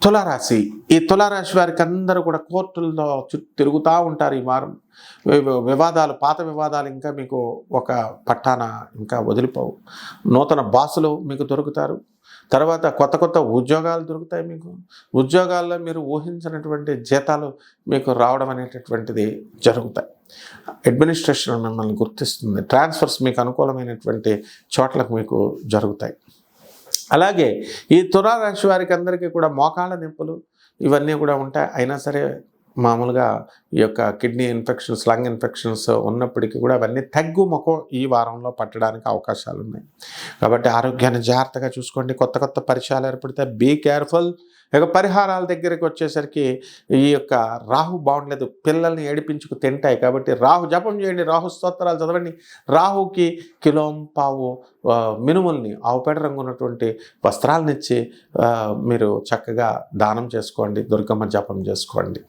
తులారాశి. ఈ తులారాశి వారికి అందరూ కూడా కోర్టుల్లో తిరుగుతూ ఉంటారు ఈ వారం. వివాదాలు, పాత వివాదాలు ఇంకా మీకు ఒక పట్టాన ఇంకా వదిలిపోవు. నూతన బాసులు మీకు దొరుకుతారు. తర్వాత కొత్త కొత్త ఉద్యోగాలు దొరుకుతాయి మీకు. ఉద్యోగాల్లో మీరు ఊహించినటువంటి జీతాలు మీకు రావడం అనేటటువంటిది జరుగుతాయి. అడ్మినిస్ట్రేషన్ మిమ్మల్ని గుర్తిస్తుంది. ట్రాన్స్ఫర్స్ మీకు అనుకూలమైనటువంటి చోట్లకు మీకు జరుగుతాయి. అలాగే ఈ తులారాశి వారికి అందరికీ కూడా మోకాళ్ళ నొప్పులు ఇవన్నీ కూడా ఉంటాయి. అయినా సరే మామూలుగా ఈ యొక్క కిడ్నీ ఇన్ఫెక్షన్స్, లంగ్ ఇన్ఫెక్షన్స్ ఉన్నప్పటికీ కూడా అవన్నీ తగ్గుముఖం ఈ వారంలో పట్టడానికి అవకాశాలు ఉన్నాయి. కాబట్టి ఆరోగ్యాన్ని జాగ్రత్తగా చూసుకోండి. కొత్త కొత్త పరిచయాలు ఏర్పడితే బీ కేర్ఫుల్. ఇక పరిహారాల దగ్గరికి వచ్చేసరికి ఈ యొక్క రాహు బాగుండలేదు, పిల్లల్ని ఏడిపించుకు తింటాయి. కాబట్టి రాహు జపం చేయండి, రాహు స్తోత్రాలు చదవండి. రాహుకి కిలోంపావు మినుముల్ని, ఆవుపేట రంగు ఉన్నటువంటి వస్త్రాలనిచ్చి మీరు చక్కగా దానం చేసుకోండి, దుర్గమ్మ జపం చేసుకోండి.